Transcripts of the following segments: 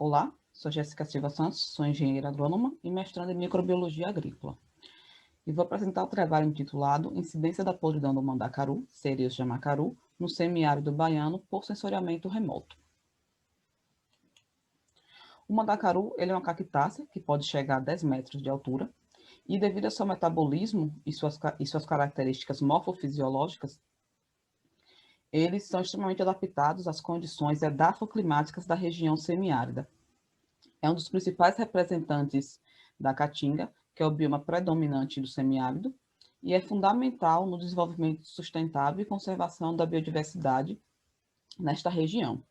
Olá, sou Jéssica Silva Santos, sou engenheira agrônoma e mestranda em microbiologia agrícola. E vou apresentar o trabalho intitulado Incidência da podridão do mandacaru, Cereus jamacaru, no semiárido baiano por sensoriamento remoto. O mandacaru ele é uma cactácea que pode chegar a 10 metros de altura e, devido ao seu metabolismo e suas características morfofisiológicas, eles são extremamente adaptados às condições edafoclimáticas da região semiárida. É um dos principais representantes da caatinga, que é o bioma predominante do semiárido, e é fundamental no desenvolvimento sustentável e conservação da biodiversidade nesta região.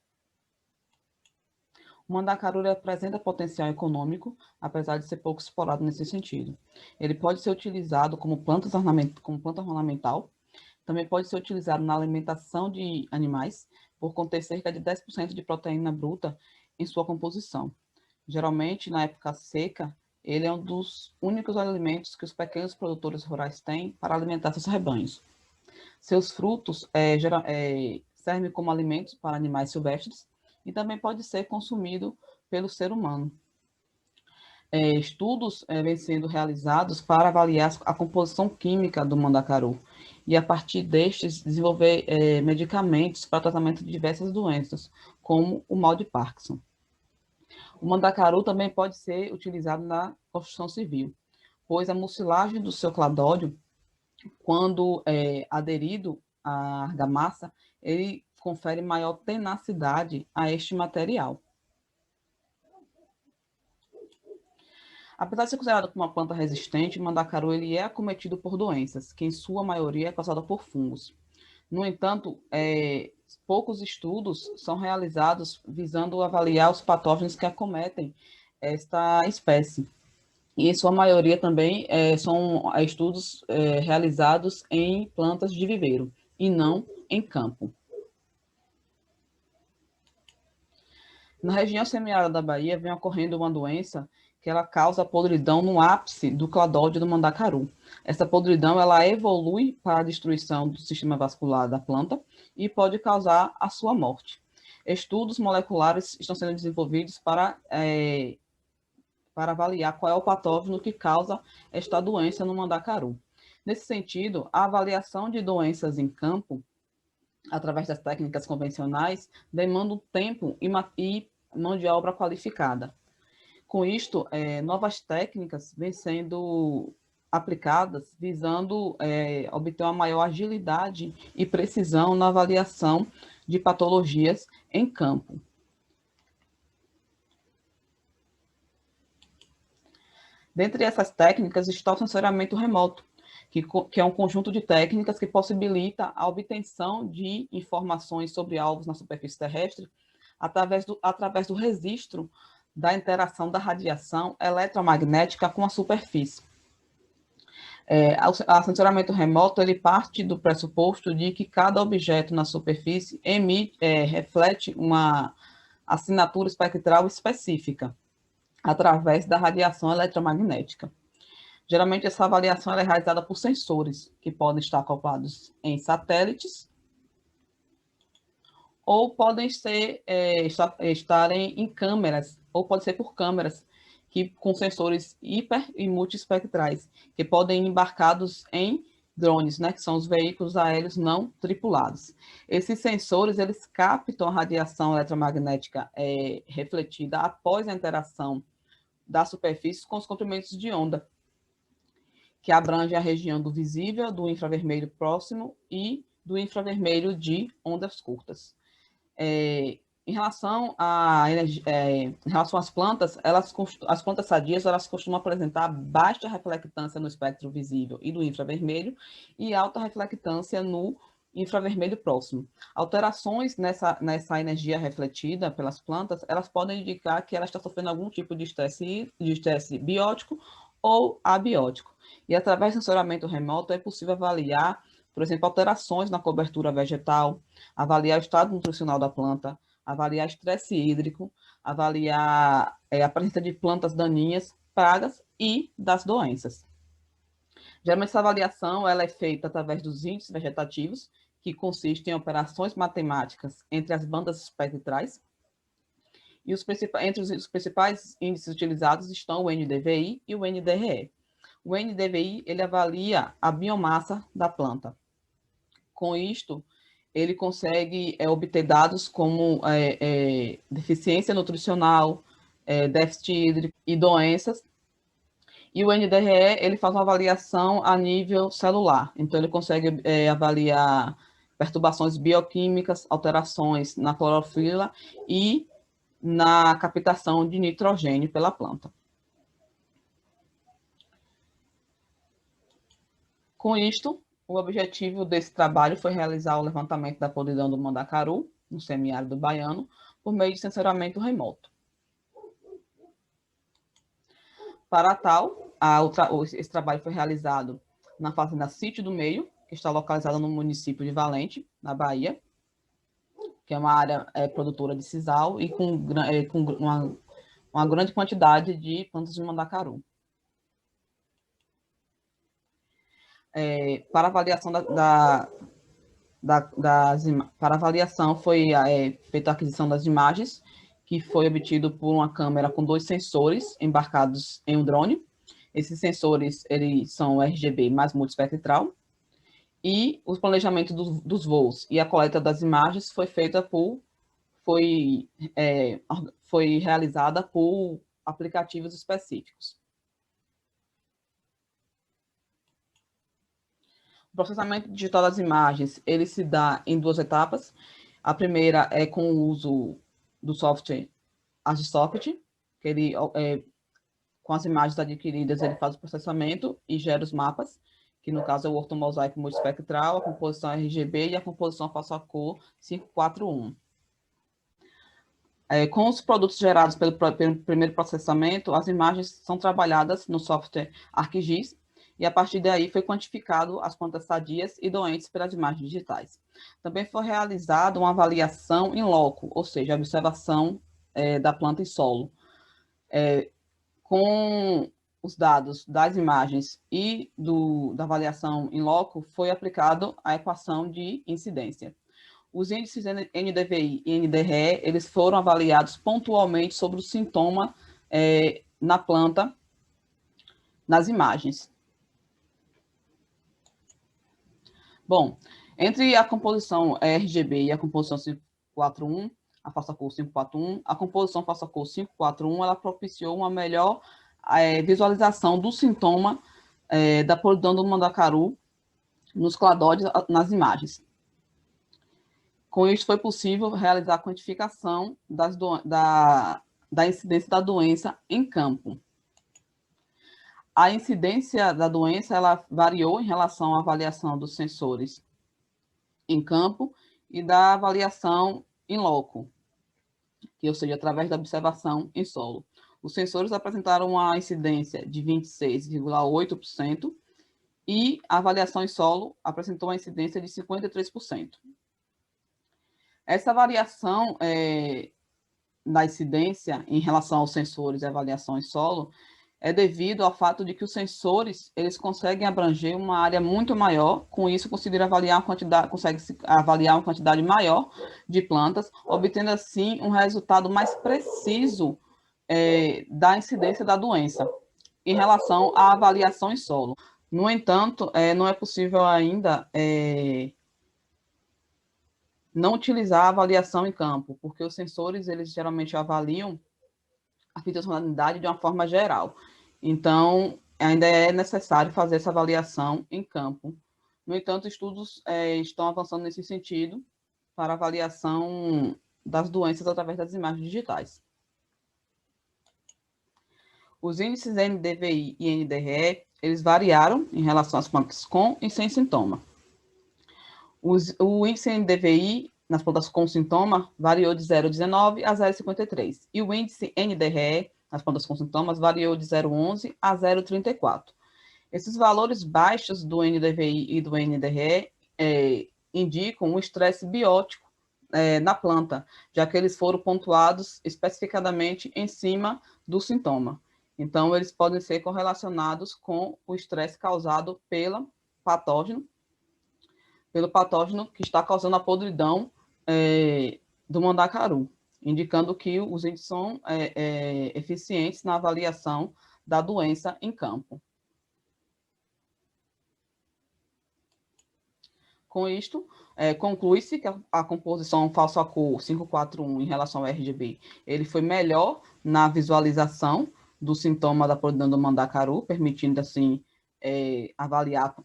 O mandacaru apresenta potencial econômico, apesar de ser pouco explorado nesse sentido. Ele pode ser utilizado como planta ornamental, também pode ser utilizado na alimentação de animais, por conter cerca de 10% de proteína bruta em sua composição. Geralmente, na época seca, ele é um dos únicos alimentos que os pequenos produtores rurais têm para alimentar seus rebanhos. Seus frutos servem como alimentos para animais silvestres e também pode ser consumido pelo ser humano. Estudos vêm sendo realizados para avaliar a composição química do mandacaru e, a partir destes, desenvolver medicamentos para tratamento de diversas doenças, como o mal de Parkinson. O mandacaru também pode ser utilizado na construção civil, pois a mucilagem do seu cladódio, quando aderido à argamassa, ele confere maior tenacidade a este material. Apesar de ser considerado como uma planta resistente, o mandacaru ele é acometido por doenças, que em sua maioria é causada por fungos. No entanto, poucos estudos são realizados visando avaliar os patógenos que acometem esta espécie. E, em sua maioria, também são estudos realizados em plantas de viveiro, e não em campo. Na região semiárida da Bahia, vem ocorrendo uma doença que ela causa podridão no ápice do cladódio do mandacaru. Essa podridão ela evolui para a destruição do sistema vascular da planta e pode causar a sua morte. Estudos moleculares estão sendo desenvolvidos para avaliar qual é o patógeno que causa esta doença no mandacaru. Nesse sentido, a avaliação de doenças em campo, através das técnicas convencionais, demanda um tempo e mão de obra qualificada. Com isto, novas técnicas vêm sendo aplicadas visando obter uma maior agilidade e precisão na avaliação de patologias em campo. Dentre essas técnicas está o sensoriamento remoto, que é um conjunto de técnicas que possibilita a obtenção de informações sobre alvos na superfície terrestre através do registro da interação da radiação eletromagnética com a superfície. O sensoriamento remoto ele parte do pressuposto de que cada objeto na superfície reflete uma assinatura espectral específica através da radiação eletromagnética. Geralmente, essa avaliação é realizada por sensores, que podem estar acoplados em satélites ou podem estarem em câmeras, ou pode ser por câmeras, com sensores hiper e multiespectrais, que podem ir embarcados em drones, né, que são os veículos aéreos não tripulados. Esses sensores, eles captam a radiação eletromagnética refletida após a interação da superfície com os comprimentos de onda, que abrange a região do visível, do infravermelho próximo e do infravermelho de ondas curtas. Em relação às plantas, as plantas sadias elas costumam apresentar baixa reflectância no espectro visível e do infravermelho e alta reflectância no infravermelho próximo. Alterações nessa energia refletida pelas plantas, elas podem indicar que ela está sofrendo algum tipo de estresse biótico ou abiótico. E através do sensoriamento remoto é possível avaliar, por exemplo, alterações na cobertura vegetal, avaliar o estado nutricional da planta, avaliar estresse hídrico, avaliar a presença de plantas daninhas, pragas e das doenças. Geralmente, essa avaliação ela é feita através dos índices vegetativos, que consistem em operações matemáticas entre as bandas espectrais, E entre os principais índices utilizados estão o NDVI e o NDRE. O NDVI, ele avalia a biomassa da planta. Com isto, ele consegue obter dados como deficiência nutricional, déficit hídrico e doenças. E o NDRE, ele faz uma avaliação a nível celular. Então, ele consegue avaliar perturbações bioquímicas, alterações na clorofila e na captação de nitrogênio pela planta. Com isto, o objetivo desse trabalho foi realizar o levantamento da podridão do mandacaru, no semiárido baiano, por meio de sensoramento remoto. Para tal, esse trabalho foi realizado na fazenda Sítio do Meio, que está localizada no município de Valente, na Bahia, que é uma área produtora de sisal e com uma grande quantidade de plantas de mandacaru. Para avaliação para avaliação foi feita a aquisição das imagens, que foi obtido por uma câmera com 2 sensores embarcados em um drone. Esses sensores, eles são RGB mais multiespectral, e o planejamento dos voos e a coleta das imagens foi realizada por aplicativos específicos. O processamento digital das imagens, ele se dá em 2 etapas. A primeira é com o uso do software Agisoft, que ele, com as imagens adquiridas, ele faz o processamento e gera os mapas, que no caso é o ortomosaico multiespectral, a composição RGB e a composição face-à-cor 541. Com os produtos gerados pelo primeiro processamento, as imagens são trabalhadas no software ArcGIS, e a partir daí foi quantificado as plantas sadias e doentes pelas imagens digitais. Também foi realizada uma avaliação in loco, ou seja, a observação da planta em solo. Com os dados das imagens e da avaliação in loco, foi aplicado a equação de incidência. Os índices NDVI e NDRE, eles foram avaliados pontualmente sobre o sintoma na planta, nas imagens. Bom, entre a composição RGB e a composição 541, a face-à-cor 541, a composição face-à-cor 541, ela propiciou uma melhor visualização do sintoma da podridão do mandacaru nos cladóides, nas imagens. Com isso, foi possível realizar a quantificação da incidência da doença em campo. A incidência da doença, ela variou em relação à avaliação dos sensores em campo e da avaliação in loco, que, ou seja, através da observação em solo. Os sensores apresentaram uma incidência de 26,8% e a avaliação em solo apresentou uma incidência de 53%. Essa variação da incidência em relação aos sensores e avaliação em solo é devido ao fato de que os sensores, eles conseguem abranger uma área muito maior, com isso consegue avaliar uma quantidade maior de plantas, obtendo assim um resultado mais preciso da incidência da doença em relação à avaliação em solo. No entanto, não é possível ainda não utilizar a avaliação em campo, porque os sensores, eles geralmente avaliam a fitossonalidade de uma forma geral. Então, ainda é necessário fazer essa avaliação em campo. No entanto, estudos estão avançando nesse sentido para avaliação das doenças através das imagens digitais. Os índices NDVI e NDRE, eles variaram em relação às plantas com e sem sintoma. O índice NDVI nas plantas com sintoma variou de 0,19 a 0,53. E o índice NDRE nas plantas com sintomas variou de 0,11 a 0,34. Esses valores baixos do NDVI e do NDRE indicam um estresse biótico na planta, já que eles foram pontuados especificadamente em cima do sintoma. Então, eles podem ser correlacionados com o estresse causado pelo patógeno que está causando a podridão do mandacaru. indicando que os índices são eficientes na avaliação da doença em campo. Com isto, conclui-se que a composição falso-acor 541 em relação ao RGB, ele foi melhor na visualização do sintoma da podridão do mandacaru, permitindo, assim, avaliar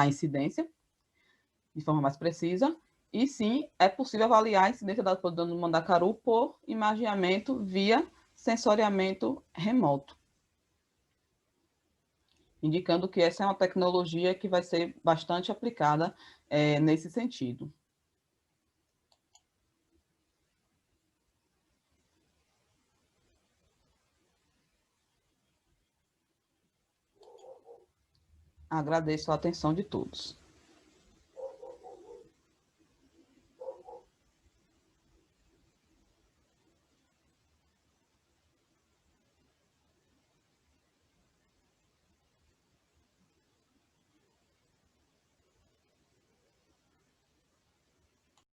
a incidência de forma mais precisa. E sim, é possível avaliar a incidência da podridão do mandacaru por imageamento via sensoriamento remoto, indicando que essa é uma tecnologia que vai ser bastante aplicada nesse sentido. Agradeço a atenção de todos.